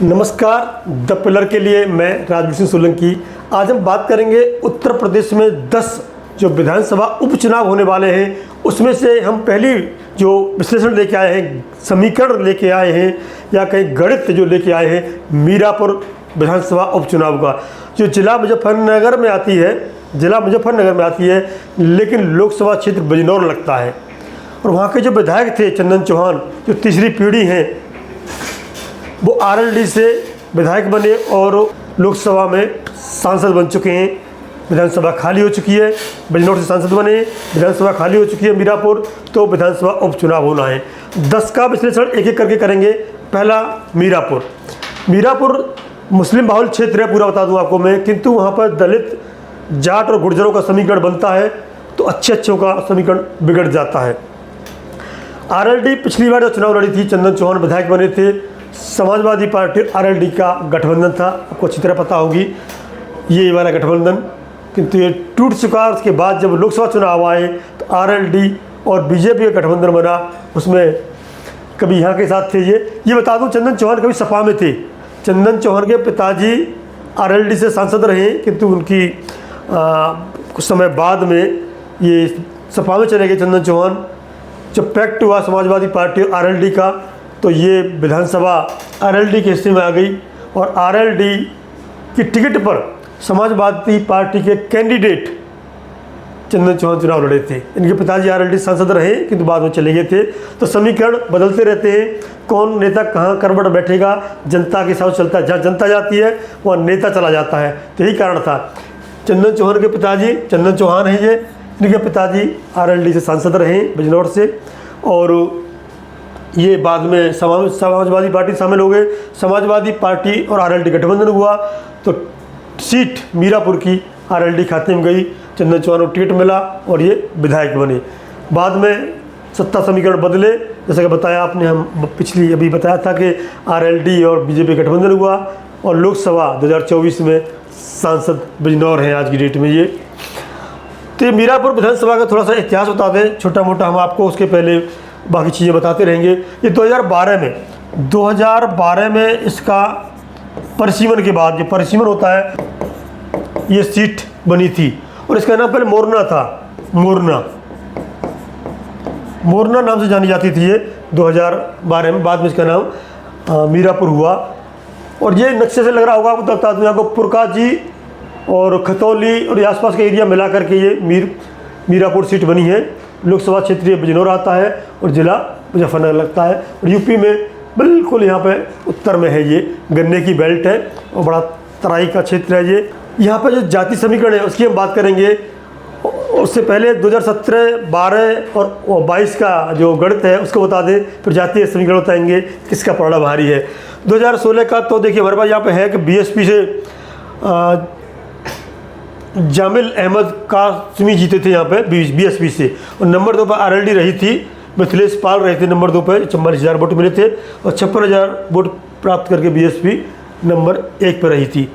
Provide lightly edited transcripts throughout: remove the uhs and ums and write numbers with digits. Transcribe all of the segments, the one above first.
नमस्कार, the pillar के लिए मैं राजवीर सोलंकी। आज हम बात करेंगे उत्तर प्रदेश में 10 जो विधानसभा उपचुनाव होने वाले हैं उसमें से हम पहली जो विश्लेषण लेके आए हैं, समीकरण लेके आए हैं या कहीं गणित जो लेके आए हैं मीरापुर विधानसभा उपचुनाव का, जो जिला मुजफ्फरनगर में आती है, लेकिन लोकसभा क्षेत्र बिजनौर लगता है। और वहाँ के जो विधायक थे चंदन चौहान, जो तीसरी पीढ़ी हैं, वो आरएलडी से विधायक बने और लोकसभा में सांसद बन चुके हैं। विधानसभा खाली हो चुकी है, बिजनौर से सांसद बने, विधानसभा खाली हो चुकी है मीरापुर, तो विधानसभा उपचुनाव होना है। 10 का विश्लेषण एक एक करके करेंगे। पहला मीरापुर मुस्लिम बाहुल क्षेत्र है, पूरा बता दूं आपको मैं, किंतु वहाँ पर दलित, जाट और गुर्जरों का समीकरण बनता है तो अच्छों का समीकरण बिगड़ जाता है। आरएलडी पिछली बार जो चुनाव लड़ी थी, चंदन चौहान विधायक बने थे। समाजवादी पार्टी आरएलडी का गठबंधन था, आपको अच्छी तरह पता होगी ये वाला गठबंधन, किंतु ये टूट चुका। उसके बाद जब लोकसभा चुनाव आए तो आरएलडी और बीजेपी का गठबंधन बना, उसमें कभी यहाँ के साथ थे। ये बता दूं, चंदन चौहान कभी सपा में थे। चंदन चौहान के पिताजी आरएलडी से सांसद रहे, किंतु उनकी कुछ समय बाद में ये सपा में चले गए चंदन चौहान। जब पैक्ट हुआ समाजवादी पार्टी और आरएलडी का, तो ये विधानसभा आरएलडी के हिस्से में आ गई और आरएलडी की टिकट पर समाजवादी पार्टी के कैंडिडेट चंदन चौहान चुनाव लड़े थे। इनके पिताजी आरएलडी सांसद रहे, किंतु बाद में चले गए थे। तो समीकरण बदलते रहते हैं, कौन नेता कहाँ करवट बैठेगा, जनता के साथ चलता है। जहाँ जनता जाती है वहाँ नेता चला जाता है, तो यही कारण था। चंदन चौहान के पिताजी चंदन चौहान हैं, इनके पिताजी आरएलडी से सांसद रहे बिजनौर से, और ये बाद में समाजवादी पार्टी शामिल हो गए। समाजवादी पार्टी और आरएलडी गठबंधन हुआ तो सीट मीरापुर की आरएलडी खाते में गई, चंदन चौहान को टिकट मिला और ये विधायक बने। बाद में सत्ता समीकरण बदले, जैसा कि बताया आपने, हम पिछली अभी बताया था कि आरएलडी और बीजेपी गठबंधन हुआ और लोकसभा 2024 में सांसद बिजनौर हैं आज की डेट में ये। तो ये मीरापुर विधानसभा का थोड़ा सा इतिहास बता दें छोटा मोटा हम आपको, उसके पहले बाकी चीज़ें बताते रहेंगे। ये 2012 में इसका परिसीमन के बाद, जो परिसीमन होता है, ये सीट बनी थी और इसका नाम पहले मोरना था। मोरना नाम से जानी जाती थी ये 2012 में। बाद में इसका नाम मीरापुर हुआ। और ये नक्शे से लग रहा होगा आपको, बता दूँ आपको, पुरकाजी और खतौली और आसपास का एरिया मिला करके ये मीरापुर सीट बनी है। लोकसभा क्षेत्रीय बिजनौर आता है और जिला मुजफ्फरनगर लगता है। और यूपी में बिल्कुल यहाँ पे उत्तर में है, ये गन्ने की बेल्ट है और बड़ा तराई का क्षेत्र है ये। यहाँ पे जो जाति समीकरण है उसकी हम बात करेंगे। उससे पहले 2017, 12 और 22 का जो गणित है उसको बता दें, फिर जातीय समीकरण बताएंगे किसका पलड़ा भारी है। 2016 का तो देखिए हमारे पास यहाँ पे है कि बीएसपी से जामिल अहमद कासमी जीते थे यहाँ पे बीएसपी से, और नंबर 2 पर आरएलडी रही थी, मिथिलेश पाल रहे थे नंबर 2 पर, 44,000 वोट मिले थे और 56,000 वोट प्राप्त करके बीएसपी नंबर 1 पर रही थी।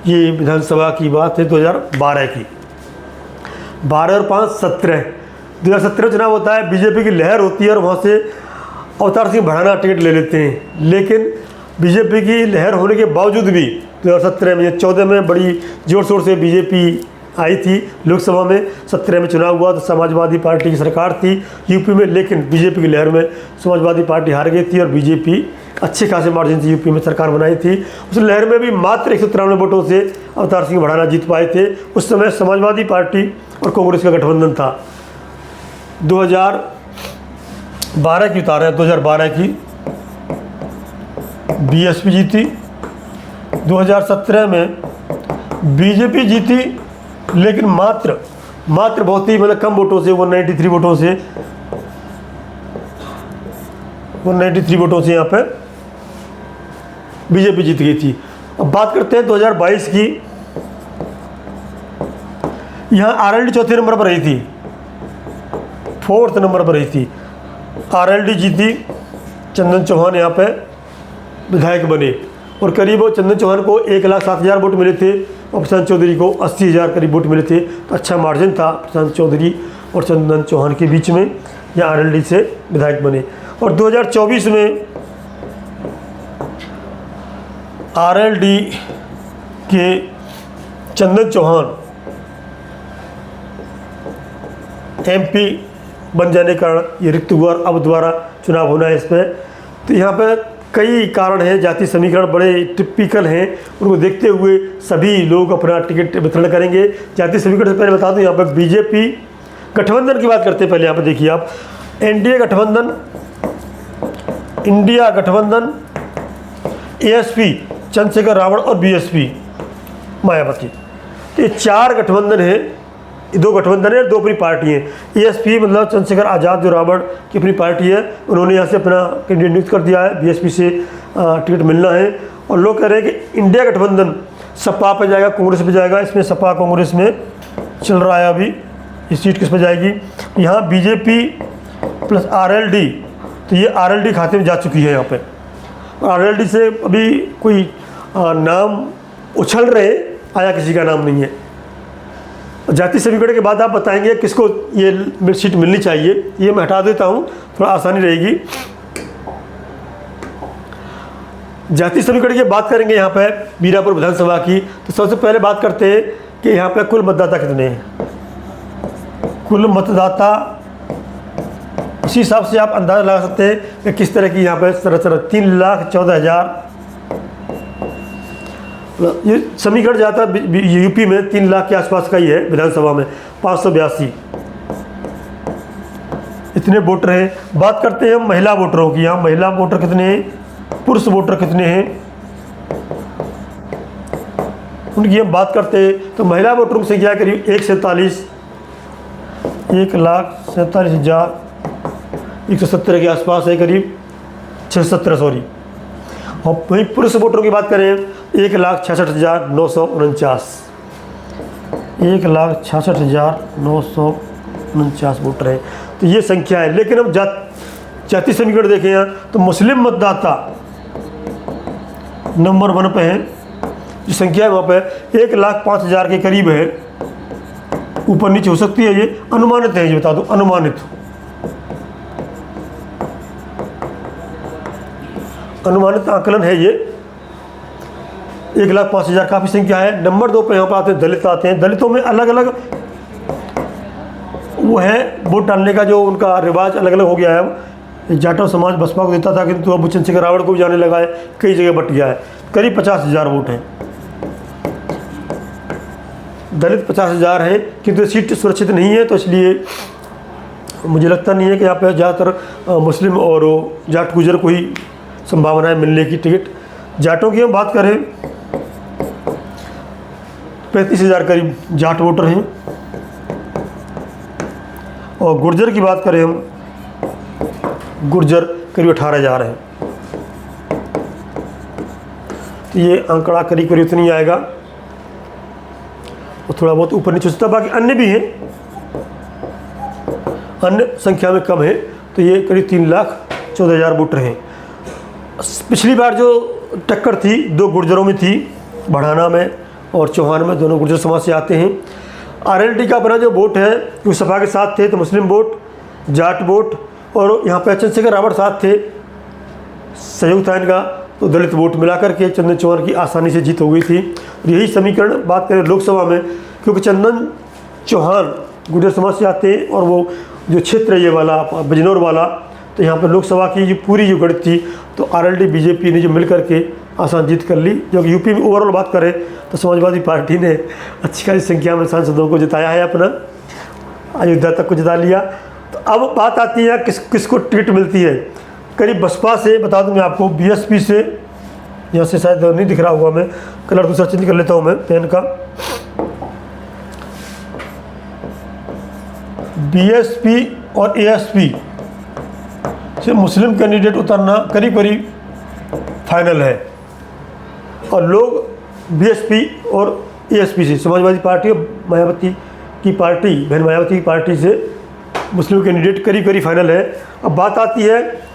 ये विधानसभा की बात है 2012 की। 12 और 5 17 2017 चुनाव होता है, बीजेपी की लहर होती है और वहाँ से अवतार सिंह भड़ाना टिकट ले लेते हैं। लेकिन बीजेपी की लहर होने के बावजूद भी 2017 में, 14 में बड़ी ज़ोर शोर से बीजेपी आई थी लोकसभा में, 17 में चुनाव हुआ तो समाजवादी पार्टी की सरकार थी यूपी में, लेकिन बीजेपी की लहर में समाजवादी पार्टी हार गई थी और बीजेपी अच्छे खासे मार्जिन से यूपी में सरकार बनाई थी। उस लहर में भी मात्र 193 वोटों से अवतार सिंह भड़ाना जीत पाए थे। उस समय समाजवादी पार्टी और कांग्रेस का गठबंधन था। 2012 की उतार है, 2012 की बीएसपी जीती, 2017 में बीजेपी जीती, लेकिन मात्र बहुत ही मतलब कम वोटों से, 193 वोटों से यहाँ पे बीजेपी जीत गई थी। अब बात करते हैं 2022 की। यहाँ आरएलडी चौथे नंबर पर रही थी, 4th नंबर पर रही थी। आरएलडी जीती, चंदन चौहान यहाँ पे विधायक बने और करीब चंदन चौहान को 1,07,000 वोट मिले थे और प्रशांत चौधरी को 80,000 करीब वोट मिले थे। तो अच्छा मार्जिन था प्रशांत चौधरी और चंदन चौहान के बीच में, या आरएलडी से विधायक बने। और 2024 में आरएलडी के चंदन चौहान एमपी बन जाने के कारण ये रिक्त हुआ, अब दोबारा चुनाव होना है इस पर। तो यहाँ पर कई कारण हैं, जाति समीकरण बड़े टिपिकल हैं, उनको देखते हुए सभी लोग अपना टिकट वितरण करेंगे। जाति समीकरण से पहले बता दूँ, यहाँ पर बीजेपी गठबंधन की बात करते हैं। पहले यहाँ पर देखिए आप, एनडीए गठबंधन, इंडिया गठबंधन, एएसपी चंद्रशेखर रावण और बीएसपी मायावती। तो ये 4 गठबंधन है, 2 गठबंधन है और 2 अपनी पार्टी हैं। एएसपी मतलब चंद्रशेखर आज़ाद जो रावण की अपनी पार्टी है, उन्होंने यहाँ से अपना कैंडिडेट नियुक्त कर दिया है, बीएसपी से टिकट मिलना है। और लोग कह रहे हैं कि इंडिया गठबंधन सपा पे जाएगा, कांग्रेस पे जाएगा। इसमें सपा कांग्रेस में चल रहा है अभी, ये सीट किस पर जाएगी। यहाँ बीजेपी प्लस आरएलडी, तो ये आरएलडी खाते में जा चुकी है यहाँ पे। आरएलडी से अभी कोई नाम उछल रहे, आया किसी का नाम नहीं है। जाति समीकरण के बाद आप बताएंगे किसको ये सीट मिलनी चाहिए, ये मैं हटा देता हूँ, थोड़ा आसानी रहेगी। जाति समीकरण की बात करेंगे यहाँ पे मीरापुर विधानसभा की। तो सबसे पहले बात करते हैं कि यहाँ पे कुल मतदाता कितने हैं। कुल मतदाता, उसी हिसाब से आप अंदाज़ा लगा सकते हैं कि किस तरह की यहाँ पे संरचना। 3,14,000 ये समीकरण जाता है यूपी में 3 लाख के आसपास का ही है, विधानसभा में 582 इतने वोटर हैं। बात करते हैं हम महिला वोटरों की। यहाँ महिला वोटर कितने हैं, पुरुष वोटर कितने हैं, उनकी हम बात करते हैं। तो महिला वोटरों की संख्या करीब 1,47,1,47,170 के आसपास है, करीब 617 सॉरी। और वहीं पुरुष वोटरों की बात करें 1,66,949 1,66,949 वोटर हैं। तो ये संख्या है। लेकिन हम जाति समीकरण देखें यहाँ, तो मुस्लिम मतदाता नंबर 1 पे हैं, जो संख्या है वहाँ पे 1,05,000 के करीब है, ऊपर नीचे हो सकती है, ये अनुमानित है, ये बता दूँ अनुमानित आकलन है ये। 1,05,000 काफ़ी संख्या है। नंबर 2 पे यहाँ पर आते हैं दलित आते हैं। दलितों में अलग अलग वो है वोट डालने का, जो उनका रिवाज अलग अलग हो गया है। जाटव समाज बसपा को देता था, किंतु अब चंद्रशेखर रावण को भी जाने लगा है, कई जगह बट गया है। करीब 50,000 वोट हैं, दलित 50,000 हैं, किंतु सीट सुरक्षित नहीं है। तो इसलिए मुझे लगता नहीं है कि यहाँ पर ज़्यादातर मुस्लिम और जाट गुजर को ही संभावना है मिलने की टिकट। जाटों की हम बात करें 35,000 करीब जाट वोटर हैं। और गुर्जर की बात करें हम, गुर्जर करीब 18,000 हैं। तो ये आंकड़ा करीब करीब इतनी आएगा, और थोड़ा बहुत ऊपर नीचे होता। बाकी अन्य भी हैं, अन्य संख्या में कम है। तो ये करीब 3,14,000 वोटर हैं। पिछली बार जो टक्कर थी 2 गुर्जरों में थी, बढ़ाना में और चौहान में, दोनों गुर्जर समाज से आते हैं। आरएलडी का अपना जो वोट है वो सपा के साथ थे, तो मुस्लिम वोट, जाट वोट, और यहाँ पे चंद्रशेखर रावण साथ थे, सहयोग था इनका। तो दलित वोट मिला करके चंदन चौहान की आसानी से जीत हो गई थी। और यही समीकरण बात करें लोकसभा में, क्योंकि चंदन चौहान गुर्जर समाज से आते हैं, और वो जो क्षेत्र है ये वाला बिजनौर वाला, तो यहाँ पर लोकसभा की जो पूरी जो गणित थी, तो आरएलडी बीजेपी ने जो मिल करके आसान जीत कर ली। जो यूपी में ओवरऑल बात करें तो समाजवादी पार्टी ने अच्छी खासी संख्या में सांसदों को जिताया है, अपना अयोध्या तक को जिता लिया। तो अब बात आती है किसको टिकट मिलती है। करीब बसपा से बता दूं मैं आपको, बीएसपी से, यहाँ से शायद नहीं दिख रहा होगा, मैं कलर दूसरा चेंज कर लेता हूँ मैं पेन का। बीएसपी और एएसपी से मुस्लिम कैंडिडेट उतरना करीब करीब फाइनल है। और लोग बीएसपी और एएसपी से, समाजवादी पार्टी और मायावती की पार्टी, बहन मायावती की पार्टी से मुस्लिम कैंडिडेट करीब करीब फाइनल है। अब बात आती है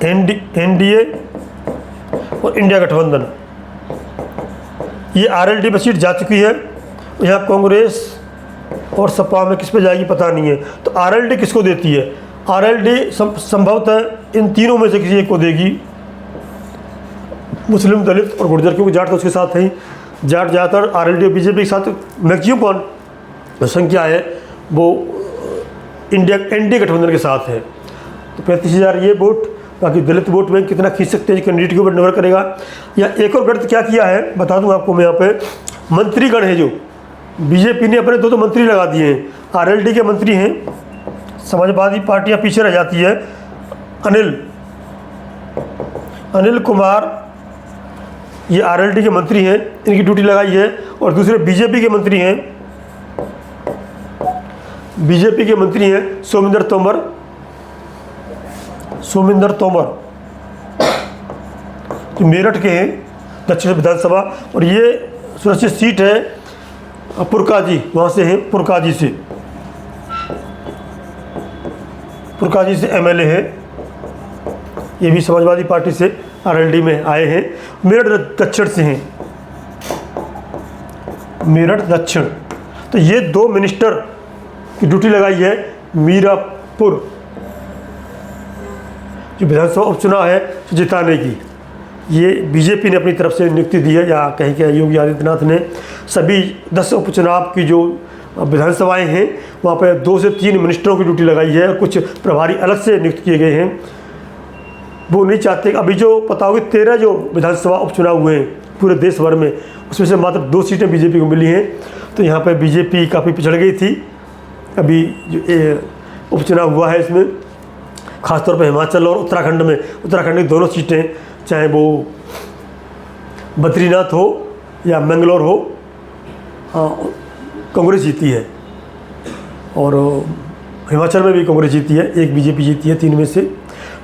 एनडीए और इंडिया गठबंधन। ये आरएलडी पर सीट जा चुकी है। यहाँ कांग्रेस और सपा में किस पे जाएगी पता नहीं है। तो आरएलडी किसको देती है? आरएलडी संभवतः इन तीनों में से किसी एक को देगी, मुस्लिम, दलित और गुर्जर, क्योंकि जाट तो उसके साथ है ही। जाट ज़्यादातर आरएलडी और बीजेपी के साथ मैक्सिमम संख्या है वो इंडिया एनडीए गठबंधन के साथ है। तो 35,000 ये वोट, बाकी दलित वोट बैंक कितना खींच सकते हैं कैंडिडेट के ऊपर निर्भर करेगा। या एक और गणित क्या किया है बता दूं आपको मैं, यहाँ पे मंत्रीगण है जो बीजेपी ने अपने दो मंत्री लगा दिए हैं। आरएलडी के मंत्री हैं, समाजवादी पार्टियां पीछे रह जाती है। अनिल कुमार ये आरएलडी के मंत्री हैं, इनकी ड्यूटी लगाई है। और दूसरे बीजेपी के मंत्री हैं, सोमिंदर तोमर जो मेरठ के हैं, दक्षिण विधानसभा। और ये सुरक्षित सीट है पुरकाजी, वहाँ से हैं, पुरकाजी से एमएलए है। ये भी समाजवादी पार्टी से आरएलडी में आए हैं। मेरठ दक्षिण से हैं, मेरठ दक्षिण। तो ये दो मिनिस्टर की ड्यूटी लगाई है मीरापुर जो विधानसभा उपचुनाव है जिताने की। ये बीजेपी ने अपनी तरफ से नियुक्ति दी है, या कहीं के योगी आदित्यनाथ ने सभी 10 उपचुनाव की जो विधानसभाएं हैं वहाँ पर 2 से 3 मिनिस्टरों की ड्यूटी लगाई है। और कुछ प्रभारी अलग से नियुक्त किए गए हैं। वो नहीं चाहते, अभी जो पता होगी 13 जो विधानसभा उपचुनाव हुए हैं पूरे देश भर में, उसमें से मात्र 2 सीटें बीजेपी को मिली हैं। तो यहाँ पर बीजेपी काफ़ी पिछड़ गई थी। अभी जो उपचुनाव हुआ है इसमें खासतौर पर हिमाचल और उत्तराखंड की दोनों सीटें, चाहे वो बद्रीनाथ हो या मैंगलोर हो, कांग्रेस जीती है। और हिमाचल में भी कांग्रेस जीती है, एक बीजेपी जीती है 3 में से।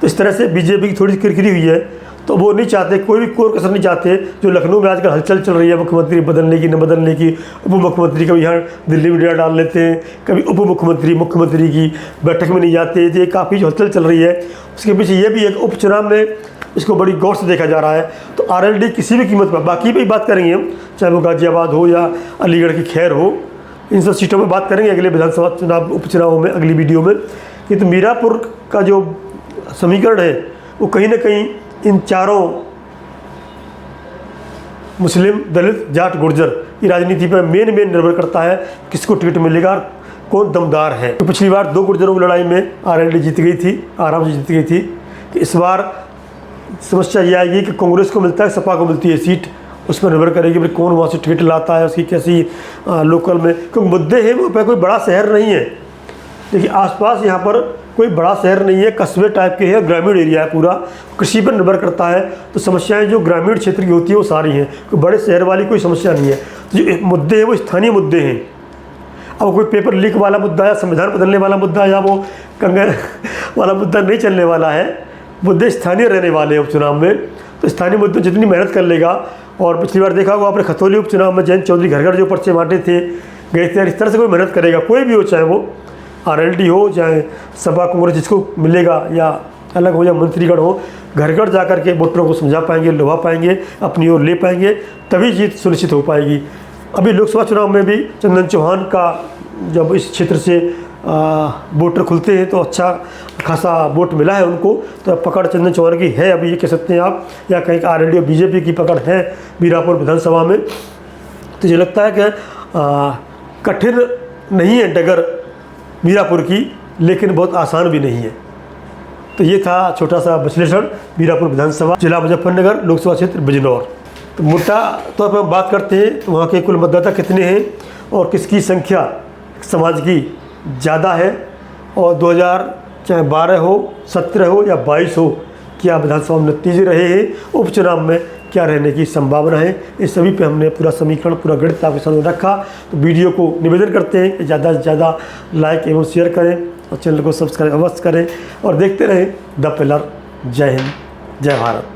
तो इस तरह से बीजेपी की थोड़ी किरकिरी हुई है। तो वो नहीं चाहते, कोई भी कोर कसर नहीं चाहते। जो लखनऊ में आजकल हलचल चल रही है मुख्यमंत्री बदलने की न बदलने की, उप मुख्यमंत्री कभी यहाँ दिल्ली में डेरा डाल लेते हैं, कभी उप मुख्यमंत्री की बैठक में नहीं जाते। ये काफ़ी जो हलचल चल रही है उसके पीछे ये भी एक उपचुनाव में इसको बड़ी गौर से देखा जा रहा है। तो आरएलडी किसी भी कीमत पर, बाकी भी बात करेंगे हम, चाहे वो गाजियाबाद हो या अलीगढ़ की खैर हो, इन सब सीटों में बात करेंगे अगले विधानसभा चुनाव उपचुनावों में अगली वीडियो में। ये तो मीरापुर का जो समीकरण है वो कहीं ना कहीं इन चारों मुस्लिम, दलित, जाट, गुर्जर की राजनीति पर मेन निर्भर करता है किसको टिकट मिलेगा, कौन दमदार है। तो पिछली बार 2 गुर्जरों की लड़ाई में आरएलडी जीत गई थी, आराम से जीत गई थी। कि इस बार समस्या ये आएगी कि कांग्रेस को मिलता है, सपा को मिलती है सीट, उस पर निर्भर करेगी भाई कौन वहाँ से टिकट लाता है, उसकी कैसी लोकल में, क्योंकि मुद्दे हैं वहाँ पर। कोई बड़ा शहर नहीं है, देखिए आसपास यहाँ पर कोई बड़ा शहर नहीं है, कस्बे टाइप के है, ग्रामीण एरिया है पूरा, कृषि पर निर्भर करता है। तो समस्याएं जो ग्रामीण क्षेत्र की होती है वो सारी हैं, कोई बड़े शहर वाली कोई समस्या नहीं है। तो जो मुद्दे हैं वो स्थानीय मुद्दे हैं। अब कोई पेपर लीक वाला मुद्दा या संविधान बदलने वाला मुद्दा या वो कंगन वाला मुद्दा नहीं चलने वाला है, मुद्दे स्थानीय रहने वाले हैं उपचुनाव में। तो स्थानीय मुद्दों जितनी मेहनत कर लेगा, और पिछली बार देखा होगा आपने खतौली उपचुनाव में जयंत चौधरी घर घर जो पर्चे बांटे थे गए थे, इस तरह से कोई मेहनत करेगा, कोई भी हो, चाहे वो आरएलडी हो, चाहे सपा कांग्रेस, जिसको मिलेगा या अलग हो या मंत्रीगण हो, घर घर जा कर के वोटरों को समझा पाएंगे, लुभा पाएंगे, अपनी ओर ले पाएंगे, तभी जीत सुनिश्चित हो पाएगी। अभी लोकसभा चुनाव में भी चंदन चौहान का जब इस क्षेत्र से वोटर खुलते हैं तो अच्छा खासा वोट मिला है उनको। तो पकड़ चंदन चौहान की है अभी, ये कह सकते हैं आप, या कहीं आरएलडी और बीजेपी की पकड़ है मीरापुर विधानसभा में। तो ये लगता है कि कठिन नहीं है डगर मीरापुर की, लेकिन बहुत आसान भी नहीं है। तो ये था छोटा सा विश्लेषण मीरापुर विधानसभा, जिला मुजफ्फरनगर, लोकसभा क्षेत्र बिजनौर। तो मोटा तौर पर हम बात करते हैं तो वहाँ के कुल मतदाता कितने हैं और किसकी संख्या समाज की ज़्यादा है, और 2012 हो, 17 हो या 22 हो, क्या विधानसभा में नतीजे रहे हैं, उपचुनाव में क्या रहने की संभावना है, इस सभी पे हमने पूरा समीकरण, पूरा गणित आपके सामने रखा। तो वीडियो को निवेदन करते हैं कि ज़्यादा से ज़्यादा लाइक एवं शेयर करें और चैनल को सब्सक्राइब अवश्य करें और देखते रहें द पिलर। जय हिंद, जय भारत।